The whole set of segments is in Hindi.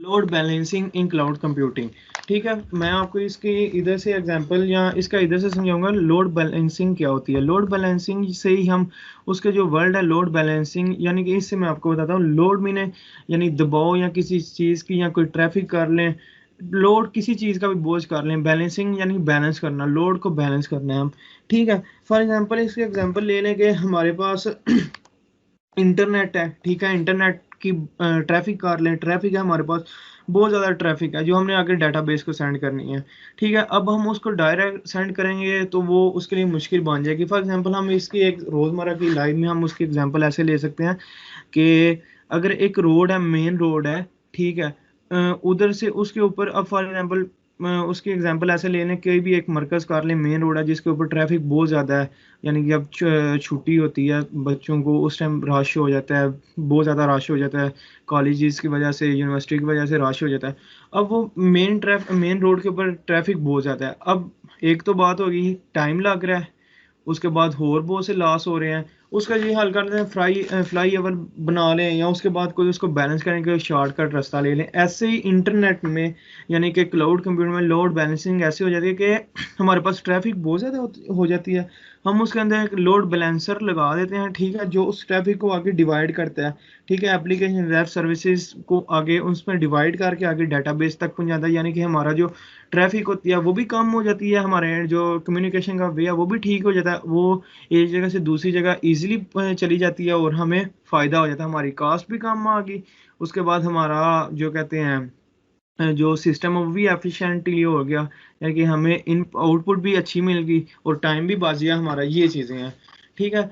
लोड बैलेंसिंग इन क्लाउड कंप्यूटिंग। ठीक है, मैं आपको इसकी इधर से एग्जांपल या इसका इधर से समझाऊंगा। लोड बैलेंसिंग क्या होती है? लोड बैलेंसिंग से ही हम उसके जो वर्ड है लोड बैलेंसिंग, यानी कि इससे मैं आपको बताता हूँ। लोड मीने यानी दबाव या किसी चीज़ की, या कोई ट्रैफिक कर लें, लोड किसी चीज़ का भी बोझ कर लें। बैलेंसिंग यानी बैलेंस करना, लोड को बैलेंस करना है हम। ठीक है, फॉर एग्जाम्पल इसके एग्जाम्पल ले लें कि हमारे पास इंटरनेट है। ठीक है, इंटरनेट की ट्रैफिक कर लें, ट्रैफिक है हमारे पास, बहुत ज़्यादा ट्रैफिक है जो हमने आगे डाटाबेस को सेंड करनी है। ठीक है, अब हम उसको डायरेक्ट सेंड करेंगे तो वो उसके लिए मुश्किल बन जाएगी। फॉर एग्जांपल हम इसकी एक रोज़मर्रा की लाइफ में हम उसकी एग्जांपल ऐसे ले सकते हैं कि अगर एक रोड है, मेन रोड है, ठीक है, उधर से उसके ऊपर, अब फॉर एग्जांपल उसकी एग्जांपल ऐसे ले लें, कोई भी एक मरकज़ कर लें, मेन रोड है जिसके ऊपर ट्रैफिक बहुत ज़्यादा है, यानी कि अब छुट्टी होती है बच्चों को, उस टाइम रश हो जाता है, बहुत ज़्यादा रश हो जाता है, कॉलेजेस की वजह से, यूनिवर्सिटी की वजह से रश हो जाता है। अब वो मेन रोड के ऊपर ट्रैफिक बहुत ज़्यादा है। अब एक तो बात होगी, टाइम लग रहा है, उसके बाद और बहुत से लॉस हो रहे हैं। उसका ये हल करते हैं, फ्लाई ओवर बना लें, या उसके बाद कोई उसको बैलेंस करने के शॉर्टकट रास्ता ले लें। ऐसे ही इंटरनेट में यानी कि क्लाउड कंप्यूटर में लोड बैलेंसिंग ऐसे हो जाती है कि हमारे पास ट्रैफिक बहुत ज़्यादा हो जाती है, हम उसके अंदर एक लोड बैलेंसर लगा देते हैं। ठीक है, जो उस ट्रैफिक को आगे डिवाइड करता है। ठीक है, एप्लीकेशन वेब सर्विसेज को आगे उसमें डिवाइड करके आगे डाटाबेस तक पहुंचाता है, यानी कि हमारा जो ट्रैफिक होती है वो भी कम हो जाती है, हमारे जो कम्युनिकेशन का वे है वो भी ठीक हो जाता है, वो एक जगह से दूसरी जगह इजीली चली जाती है और हमें फ़ायदा हो जाता है, हमारी कॉस्ट भी कम आ गई। उसके बाद हमारा जो कहते हैं जो सिस्टम है वो भी एफिशिएंटली हो गया, यानी कि हमें इन आउटपुट भी अच्छी मिल गई और टाइम भी बच गया हमारा। ये चीज़ें हैं। ठीक है,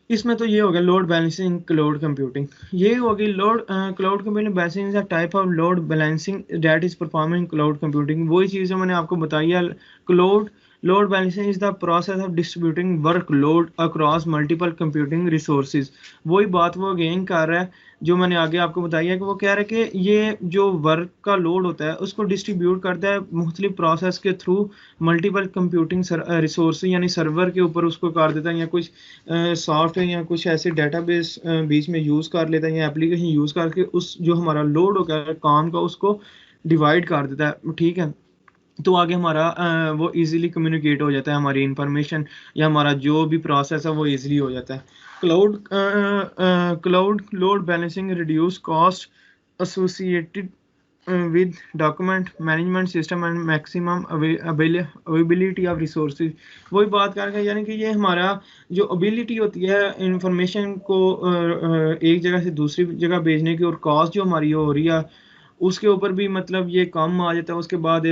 इसमें तो ये हो गया लोड बैलेंसिंग क्लाउड कंप्यूटिंग। ये हो गई load cloud computing balancing is a type of load balancing that is performing cloud computing. वही चीज़ जो मैंने आपको बताई है। Cloud load balancing is the process of distributing work load across multiple computing resources. वही बात वो अगेन कर रहा है जो मैंने आगे आपको बताई है, कि वो कह रहा है कि ये जो वर्क का लोड होता है उसको डिस्ट्रीब्यूट करता है मुख्तलिफ प्रोसेस के थ्रू मल्टीपल कंप्यूटिंग रिसोर्स, यानी सर्वर के ऊपर उसको कर देता है, या कुछ सॉफ्टवेयर या कुछ ऐसे डेटाबेस बीच में यूज़ कर लेता है, या एप्लीकेशन यूज़ करके उस जो हमारा लोड होगा काम का उसको डिवाइड कर देता है। ठीक है, तो आगे हमारा वो इजीली कम्युनिकेट हो जाता है, हमारी इंफॉर्मेशन या हमारा जो भी प्रोसेस है वो इजीली हो जाता है। Cloud cloud load balancing reduce cost associated with document management system and maximum availability of resources. वही बात करेंगे, यानी कि ये हमारा जो एबिलिटी होती है इंफॉर्मेशन को एक जगह से दूसरी जगह भेजने की, और कॉस्ट जो हमारी हो रही है उसके ऊपर भी मतलब ये कम आ जाता है। उसके बाद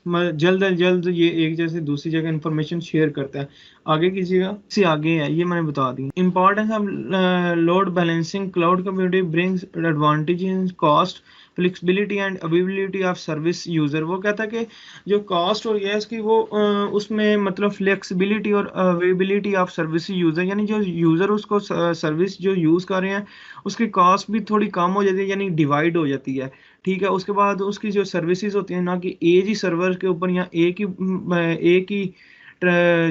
जल्द अज जल्द ये एक जगह से दूसरी जगह इंफॉर्मेशन शेयर करता है। आगे कीजिएगा, इससे आगे है ये मैंने बता दी। Importance of load balancing cloud computing brings advantage in cost flexibility and availability of service user. वो कहता है कि जो कॉस्ट हो रही है इसकी वो उसमें मतलब फ्लेक्सिबिलिटी और अवेलेबिलिटी ऑफ सर्विस यूज़र, यानी जो यूज़र उसको सर्विस जो यूज़ कर रहे हैं उसकी कॉस्ट भी थोड़ी कम हो जाती है, यानी डिवाइड हो जाती है। ठीक है, उसके बाद उसकी जो सर्विसेज होती हैं ना कि एक ही सर्वर के ऊपर या एक ही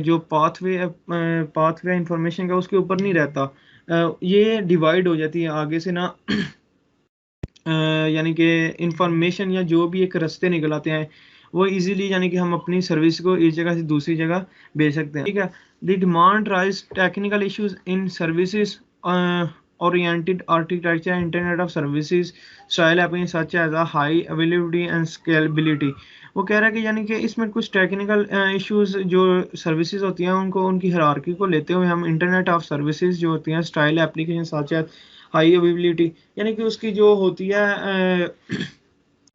जो पाथवे इंफॉर्मेशन का उसके ऊपर नहीं रहता, ये डिवाइड हो जाती है आगे से ना यानी कि इंफॉर्मेशन या जो भी एक रास्ते निकल आते हैं वो इजीली, यानी कि हम अपनी सर्विस को एक जगह से दूसरी जगह भेज सकते हैं। ठीक है, the demand rise technical issues in services oriented architecture internet of services style applications such as a high availability and scalability। वो कह रहा है कि यानी कि इसमें कुछ टेक्निकल इश्यूज जो सर्विसेज होती हैं उनको उनकी हायरार्की को लेते हुए हम इंटरनेट ऑफ सर्विसेज जो होती हैं style application such as high availability, यानी कि उसकी जो होती है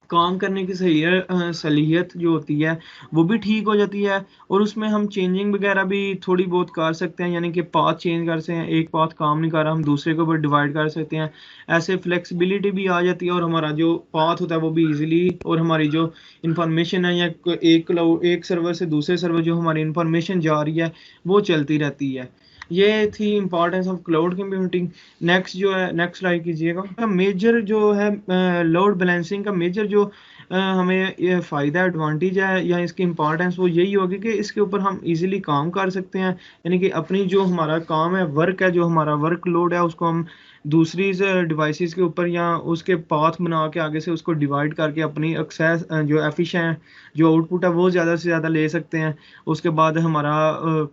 काम करने की सलीहियत जो होती है वो भी ठीक हो जाती है, और उसमें हम चेंजिंग वगैरह भी थोड़ी बहुत कर सकते हैं, यानी कि पाथ चेंज कर सकते हैं, एक पाथ काम नहीं कर रहा हम दूसरे के ऊपर डिवाइड कर सकते हैं। ऐसे फ्लेक्सिबिलिटी भी आ जाती है, और हमारा जो पाथ होता है वो भी इजीली, और हमारी जो इंफॉर्मेशन है या एक सर्वर से दूसरे सर्वर जो हमारी इंफॉर्मेशन जा रही है वो चलती रहती है। ये थी importance of cloud computing. Next जो है, नेक्स्ट स्लाइड कीजिएगा। मेजर जो है लोड बैलेंसिंग का मेजर जो हमें ये फ़ायदा एडवांटेज है या इसकी इंपॉर्टेंस वो यही होगी कि इसके ऊपर हम इजीली काम कर सकते हैं, यानी कि अपनी जो हमारा काम है वर्क है जो हमारा वर्क लोड है उसको हम दूसरी डिवाइसेस के ऊपर या उसके पाथ बना के आगे से उसको डिवाइड करके अपनी एक्सेस जो एफिशिएंट जो आउटपुट है वो ज़्यादा से ज़्यादा ले सकते हैं। उसके बाद हमारा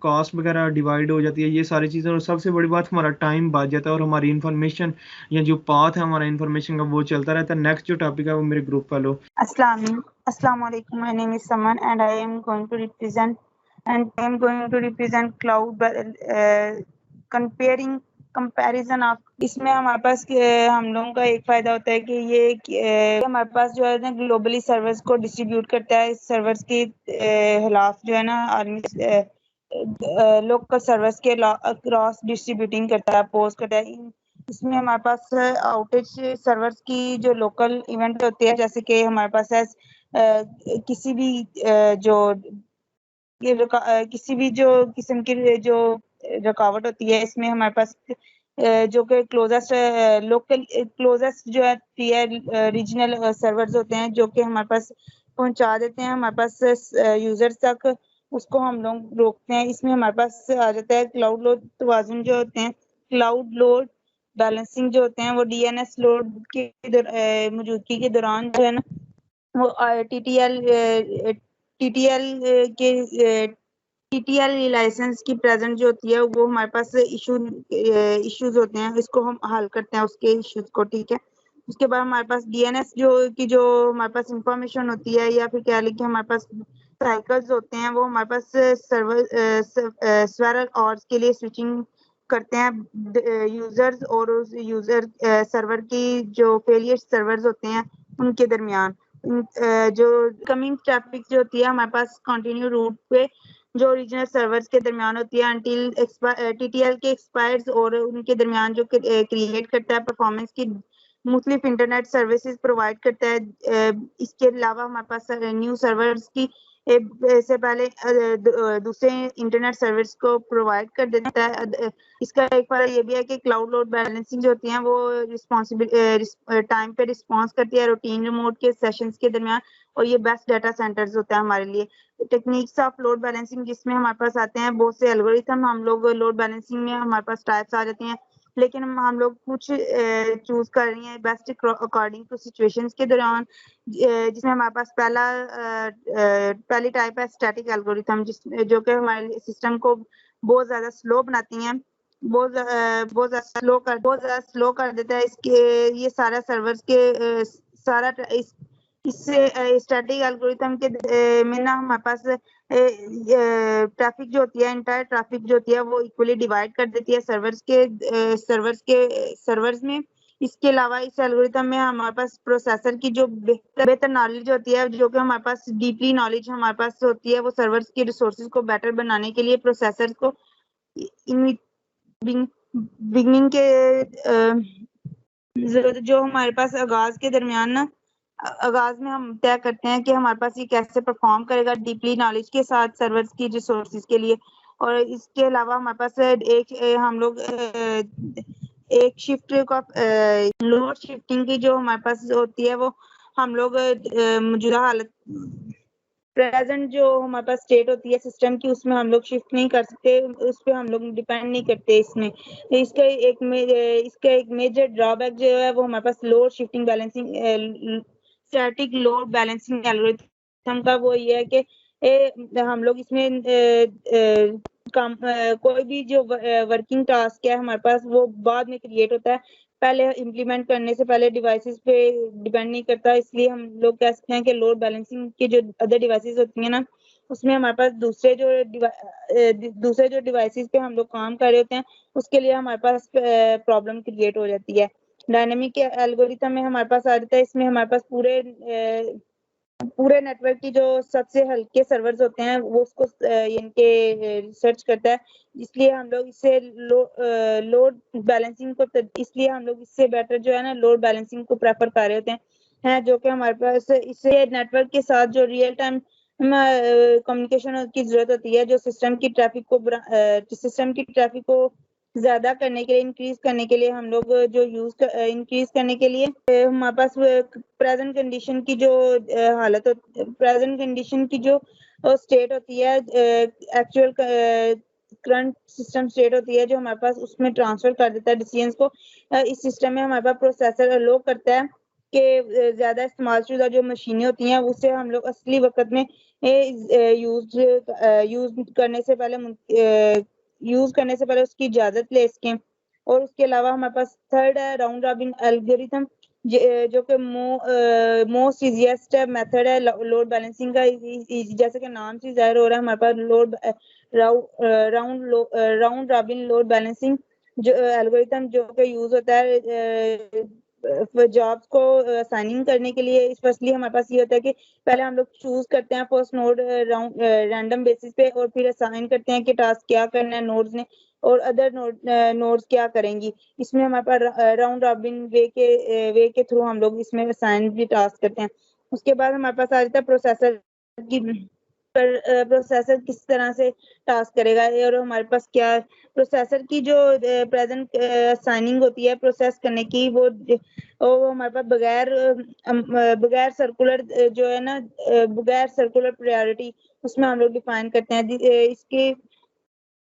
कॉस्ट वगैरह डिवाइड हो जाती है, ये सारी चीज़ें। और सबसे बड़ी बात, हमारा टाइम बच जाता है और हमारी इंफॉर्मेशन या जो पाथ है हमारा इंफॉर्मेशन का वो चलता रहता है। नेक्स्ट जो टॉपिक है वो मेरे ग्रुप का लो। Assalamu alaikum. My name is Saman and I am going to represent cloud comparing comparison of. इसमें हमारे पास हम लोगों का एक फायदा होता है कि ये हमारे पास जो है ना ग्लोबली सर्वर्स को डिस्ट्रीब्यूट करता है। सर्वर्स के खिलाफ जो है ना आर्मी लोकल सर्वर्स के क्रॉस डिस्ट्रीब्यूटिंग करता है, पोस्ट करता है। इसमें हमारे पास आउटेज सर्वर्स की जो लोकल इवेंट होते हैं, जैसे कि हमारे पास है किसी भी किसी भी जो किस्म की जो रुकावट होती है, इसमें हमारे पास जो कि क्लोजेस्ट जो है रीजनल सर्वर्स होते हैं जो कि हमारे पास पहुंचा देते हैं हमारे पास यूजर्स तक, उसको हम लोग रोकते हैं। इसमें हमारे पास आ जाता है क्लाउड लोड तवाज़ुन जो होते हैं, क्लाउड लोड बैलेंसिंग जो होते हैं, वो डीएनएस लोड की मौजूदगी के दौरान जो है ना वो टीटीएल लाइसेंस की प्रेजेंट जो होती है वो हमारे पास इश्यूज होते हैं, इसको हम हल करते हैं उसके इश्यूज को। ठीक है, उसके बाद हमारे पास डीएनएस जो हमारे पास इंफॉर्मेशन होती है, या फिर कह लें कि हमारे पास साइकिल्स होते हैं, वो हमारे पास सर्वर और के लिए स्विचिंग करते हैं यूजर्स और उस यूजर सर्वर की जो फेलियर सर्वर्स होते हैं उनके दरमियान। जो कमिंग ट्रैफिक जो होती है हमारे पास कंटिन्यू रूट पे जो ओरिजिनल सर्वर्स के दरमियान होती है अंटिल टीटीएल के एक्सपायर्स और उनके दरमियान जो क्रिएट करता है परफॉर्मेंस की मुख्तलिफ इंटरनेट सर्विसेज प्रोवाइड करता है। इसके अलावा हमारे पास न्यू सर्वर्स की से पहले दूसरे इंटरनेट सर्विस को प्रोवाइड कर देता है। इसका एक फायदा ये भी है कि क्लाउड लोड बैलेंसिंग जो होती है वो रिस्पॉन्सिबिल टाइम पे रिस्पॉन्स करती है रूटीन रिमोट के सेशंस के दरमियान, और ये बेस्ट डाटा सेंटर्स होता है हमारे लिए। टेक्निक्स ऑफ लोड बैलेंसिंग जिसमें हमारे पास आते हैं बहुत से एल्गोरिथम। हम लोग लोड बैलेंसिंग में हमारे पास टाइप्स आ जाते हैं, लेकिन हम लोग कुछ चूज कर रही हैं बेस्ट अकॉर्डिंग टू सिचुएशंस के दौरान, जिसमें हमारे पास पहली टाइप है स्टैटिक एल्गोरिथम, जो कि हमारे सिस्टम को बहुत ज्यादा स्लो बनाती हैं, बहुत ज्यादा स्लो कर देता है। इसके ये सारा सर्वर्स के सारा इससे स्टैटिक एल्गोरिथम के में ना हमारे पास ट्रैफिक जो होती है, इंटायर ट्रैफिक जो होती है वो इक्वली डिवाइड कर देती है सर्वर्स में। इसके अलावा इस एल्गोरिथम में हमारे पास प्रोसेसर की जो बेहतर नॉलेज होती है, जो कि हमारे पास डीपली नॉलेज हमारे पास होती है, वो सर्वर्स की रिसोर्सेज को बेटर बनाने के लिए प्रोसेसर को बिगनिंग के जो हमारे पास आगाज के दरमियान ना आगाज में हम तय करते हैं कि हमारे पास ये कैसे परफॉर्म करेगा डीपली नॉलेज के साथ सर्वर्स की रिसोर्सेज के लिए। और इसके अलावा हमारे पास हम लोग एक शिफ्ट का लोड शिफ्टिंग की जो हमारे पास होती है, वो हम लोग मौजूदा हालत प्रेजेंट जो हमारे पास स्टेट होती है सिस्टम की, उसमें हम लोग शिफ्ट नहीं कर सकते, उस पर हम लोग डिपेंड नहीं करते। इसमें इसका एक मेजर ड्रॉबैक जो है वो हमारे पास load shifting balancing static load balancing algorithm का वो ये है कि हम लोग इसमें कोई भी जो वर्किंग टास्क है हमारे पास वो बाद में क्रिएट होता है, पहले इम्प्लीमेंट करने से पहले डिवाइसेस पे डिपेंड नहीं करता। इसलिए हम लोग कह सकते हैं कि लोड बैलेंसिंग की जो अदर डिवाइसेस होती हैं ना, उसमें हमारे पास दूसरे जो डिवाइसेस पे हम लोग काम कर रहे होते हैं, उसके लिए हमारे पास प्रॉब्लम क्रिएट हो जाती है। डायनेमिक एल्गोरिथम में हमारे पास आ जाता है, इसमें हमारे पास पूरे नेटवर्क की जो सबसे हल्के सर्वर्स होते हैं वो उसको इनके रिसर्च करता है। इसलिए हम लोग लोड बैलेंसिंग को इसलिए हम लोग इससे बेटर जो है ना लोड बैलेंसिंग को प्रेफर कर रहे होते हैं जो कि हमारे पास इससे नेटवर्क के साथ जो रियल टाइम कम्युनिकेशन की जरूरत होती है, जो सिस्टम की ट्रैफिक को ज्यादा करने के लिए इंक्रीज करने के लिए हम लोग जो इंक्रीज करने के लिए हमारे पास प्रेजेंट कंडीशन की जो प्रेजेंट कंडीशन की जो स्टेट होती है एक्चुअल करंट सिस्टम स्टेट होती है जो हमारे पास उसमें ट्रांसफर कर देता है डिसीजंस को। इस सिस्टम में हमारे पास प्रोसेसर अलो करता है कि ज्यादा इस्तेमाल शुदा जो मशीनें होती हैं उससे हम लोग असली वक्त में यूज करने से पहले उसकी इजाजत ले सकें। और उसके अलावा हमारे पास थर्ड है राउंड रॉबिन एल्गोरिथम जो कि मोस्ट इजीएस्ट मेथड है लोड बैलेंसिंग का। जैसे कि नाम से जाहिर हो रहा है हमारे पास राउंड रॉबिन लोड बैलेंसिंग जो एल्गोरिथम जो कि यूज होता है जॉब्स को असाइनिंग करने के लिए। फर्स्टली हमारे पास ये होता है कि पहले हम लोग चूज करते हैं फर्स्ट नोड रैंडम बेसिस पे और फिर असाइन करते हैं कि टास्क क्या करना है नोड्स ने और अदर नोड्स क्या करेंगी। इसमें हमारे पास राउंड रॉबिन वे के थ्रू हम लोग इसमें असाइन भी टास्क करते हैं। उसके बाद हमारे पास आ जाता है प्रोसेसर किस तरह से टास्क करेगा और हमारे पास क्या प्रोसेसर की जो प्रेजेंट असाइनिंग होती है प्रोसेस करने की वो हमारे पास बगैर सर्कुलर जो है ना बगैर सर्कुलर प्रायोरिटी उसमें हम लोग डिफाइन करते हैं।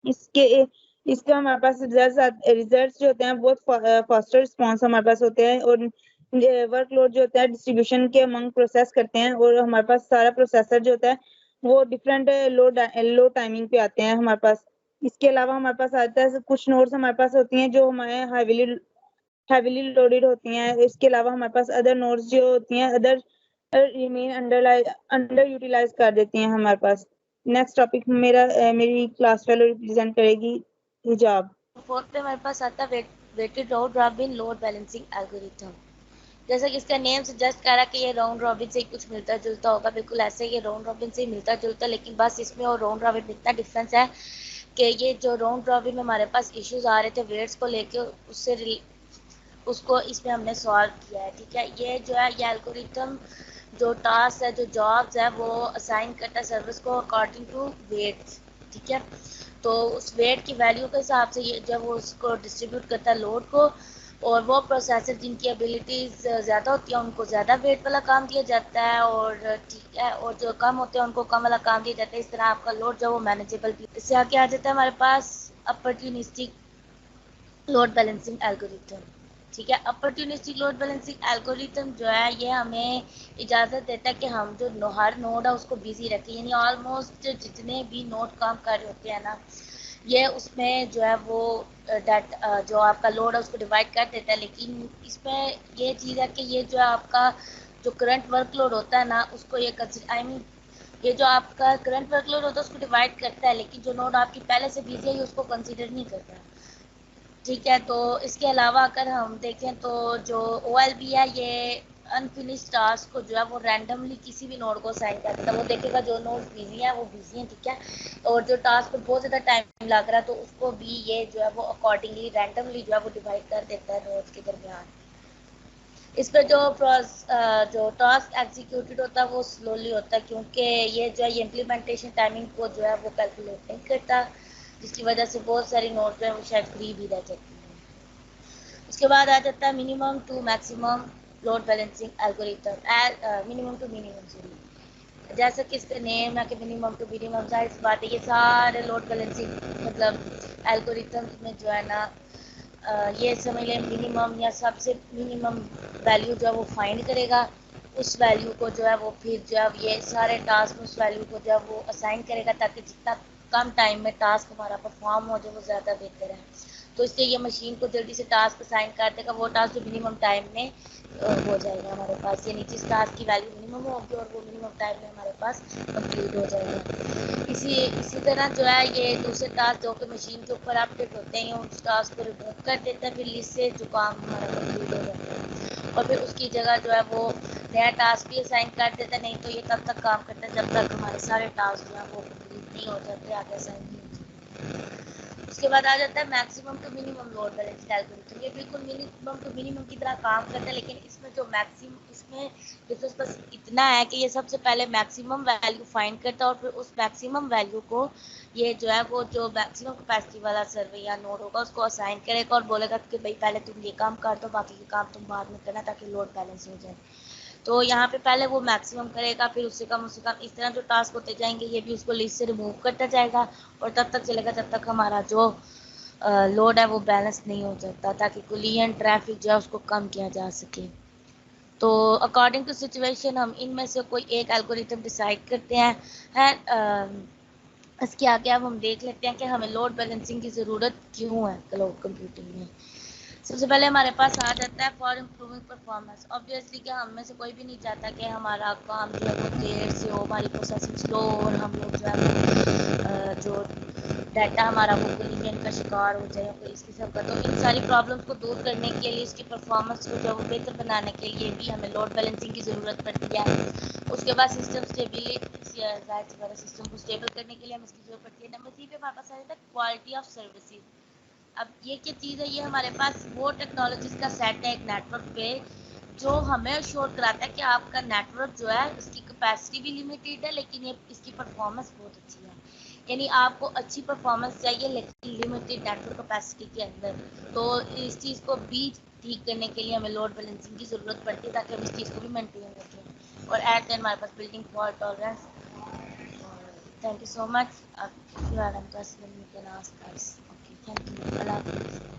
इसके इसका हमारे पास रिजल्ट्स जो होते हैं बहुत फास्टर रिस्पॉन्स हमारे पास होते हैं और वर्कलोड जो होता है डिस्ट्रीब्यूशन के अमंग प्रोसेस करते हैं और हमारे पास सारा प्रोसेसर जो होता है वो डिफरेंट लो टाइमिंग पे आते हैं हमारे पास। इसके अलावा हमारे पास आता है कुछ नोड्स हमारे पास होती हैं जो हमारे हैवीली लोडेड होती हैं। इसके अलावा हमारे पास अदर नोड्स जो होती हैं अदर रिमेन अंडर यूटिलाइज कर देती हैं हमारे पास। नेक्स्ट टॉपिक मेरी क्लास फेलो रिप्रेजेंट करेगी हिजाब। फोर्थ पे हमारे पास आता है weighted round robin load balancing algorithm. जैसा कि इसका नेम सजेस्ट कर रहा है कि ये राउंड रॉबिन से कुछ मिलता जुलता होगा, बिल्कुल ऐसे ही राउंड रॉबिन से ही मिलता जुलता, लेकिन बस इसमें और राउंड रॉबिन में इतना डिफरेंस है कि ये जो राउंड रॉबिन में हमारे पास इश्यूज आ रहे थे वेट्स को लेके उसको इसमें हमने सॉल्व किया है। ठीक है, ये जो है ये एल्गोरिथम जो टास्क है जो जॉब्स है वो असाइन करता है सर्विस को अकॉर्डिंग टू वेट्स। ठीक है, तो उस वेट की वैल्यू के हिसाब से ये जब वो उसको डिस्ट्रीब्यूट करता है लोड को और वो प्रोसेसर जिनकी एबिलिटीज़ ज़्यादा होती है उनको ज़्यादा वेट वाला काम दिया जाता है और ठीक है और जो कम होते हैं उनको कम वाला काम दिया जाता है। इस तरह आपका लोड जो वो मैनेजेबल भी। इससे आगे आ जाता है हमारे पास अपॉर्चुनिस्टिक लोड बैलेंसिंग एल्गोरिथम। ठीक है, अपॉर्चुनिस्टिक लोड बैलेंसिंग एल्गोरिथम जो है ये हमें इजाज़त देता है कि हम जो हर नोड है उसको बिजी रखें, यानी ऑलमोस्ट जितने भी नोड काम कर रहे होते हैं ना ये उसमें जो है वो जो आपका लोड है उसको डिवाइड कर देता है। लेकिन इसमें ये चीज़ है कि ये जो आपका जो करंट वर्कलोड होता है ना उसको ये ये जो आपका करंट वर्कलोड होता है उसको डिवाइड करता है, लेकिन जो नोड आपकी पहले से बिजी है उसको कंसिडर नहीं करता। ठीक है, तो इसके अलावा अगर हम देखें तो जो OLB है ये अनफिनिश टास्क को जो है वो रैंडमली किसी भी नोड को असाइन कर देता है। वो देखेगा जो नोड बिजी है वो बिजी है। ठीक है, और जो टास्क पर बहुत ज़्यादा टाइम लग रहा है तो उसको भी ये जो है वो अकॉर्डिंगली रैंडमली जो है वो डिवाइड कर देता है नोड्स के दरमियान। इस पर जो टास्क एग्जीक्यूटेड होता है वो स्लोली होता है क्योंकि ये जो है ये इम्प्लीमेंटेशन टाइमिंग को जो है वो कैलकुलेट नहीं करता, जिसकी वजह से बहुत सारी नोट जो है वो शायद फ्री भी रह जाती हैं। उसके बाद आ जाता है minimum to maximum load balancing algorithm. Minimum to minimum sorry, जैसा कि इसका नेम है कि मिनिमम टू मिनिमम, जाहिर बात है ये सारे लोड बैलेंसिंग मतलब एल्गोरिथम्स में जो है ना ये समझ लें मिनिमम या सबसे मिनिमम वैल्यू जो है वो फाइंड करेगा। उस वैल्यू को जो है वो फिर जो है ये सारे टास्क उस वैल्यू को जो है वो असाइन करेगा ताकि जितना कम टाइम में टास्क हमारा परफॉर्म हो जाए वो ज़्यादा बेहतर है। तो इससे ये मशीन को जल्दी से टास्क असाइन कर देगा, वो टास्क जो मिनिमम टाइम में हो जाएगा हमारे पास, यानी जिस टास्क की वैल्यू मिनिमम होगी और वो मिनिमम टाइम में हमारे पास कंप्लीट हो जाएगा। इसी तरह जो है ये दूसरे टास्क जो कि मशीन के ऊपर अपडेट होते हैं उस टास्क को रिमूव कर देता है, फिर लिस्ट से जो काम हमारा कंप्लीट हो जाता है और फिर उसकी जगह जो है वो नया टास्क भी असाइन कर देता है। नहीं तो ये तब तक काम करता है जब तक हमारे सारे टास्क जो है वो कंप्लीट नहीं हो जाते, आगे असाइन नहीं होते। उसके बाद आ जाता है maximum to minimum load balancing algorithm. ये बिल्कुल मिनिमम टू मिनिमम की तरह काम करता है, लेकिन इसमें जो इसमें डिफरेंस बस इतना है कि ये सबसे पहले मैक्सिमम वैल्यू फाइंड करता है और फिर उस मैक्सिमम वैल्यू को ये जो है वो जो मैक्सिमम कैपेसिटी वाला सर्वे या नोड होगा उसको असाइन करेगा और बोलेगा कि भाई पहले तुम ये काम कर दो, बाकी के काम तुम बाद में करना ताकि लोड बैलेंस हो जाए। तो यहाँ पे पहले वो मैक्सिमम करेगा, फिर उससे कम इस तरह जो टास्क होते जाएंगे ये भी उसको लिस्ट से रिमूव करता जाएगा, और तब तक चलेगा जब तक हमारा जो लोड है वो बैलेंस नहीं हो जाता, ताकि कुलियन ट्रैफिक जो है उसको कम किया जा सके। तो अकॉर्डिंग टू सिचुएशन हम इनमें से कोई एक एल्गोरिथम डिसाइड करते हैं। इसके आगे अब हम देख लेते हैं कि हमें लोड बैलेंसिंग की ज़रूरत क्यों है क्लाउड कंप्यूटिंग में। सबसे पहले हमारे पास आ जाता है फॉर इम्प्रूविंग परफॉर्मेंस। ऑब्वियसली कि हम में से कोई भी नहीं चाहता कि हमारा काम जो है वो देर से हो, हमारी प्रोसेसिंग स्लो, और हम लोग जो है जो डाटा हमारा वो कोलिजन का शिकार हो जाए या कोई इस किस्म का। तो इन सारी प्रॉब्लम्स को दूर करने के लिए, इसकी परफॉर्मेंस को जो है वो बेहतर बनाने के लिए भी हमें लोड बैलेंसिंग की ज़रूरत पड़ती है। उसके बाद सिस्टम स्टेबिलिटी, जाहिर सिस्टम को स्टेबल करने के लिए हमें इसकी जरूरत पड़ती है। नंबर 3 पे हमारे पास आ जाता है क्वालिटी ऑफ सर्विसेज। अब ये क्या चीज़ है, ये हमारे पास वो टेक्नोलॉजीज का सेट है एक नेटवर्क पे, जो हमें श्योर कराता है कि आपका नेटवर्क जो है उसकी कैपेसिटी भी लिमिटेड है, लेकिन ये इसकी परफॉर्मेंस बहुत अच्छी है। यानी आपको अच्छी परफॉर्मेंस चाहिए लेकिन लिमिटेड नेटवर्क कैपेसिटी के अंदर। तो इस चीज़ को भी ठीक करने के लिए हमें लोड बैलेंसिंग की ज़रूरत पड़ती है, ताकि हम इस चीज़ को भी मेंटेन रखें। और एट देन हमारे पास building fault tolerance. Thank you so much. If you have any question, you can ask us. Okay, thank you. Allah Hafiz.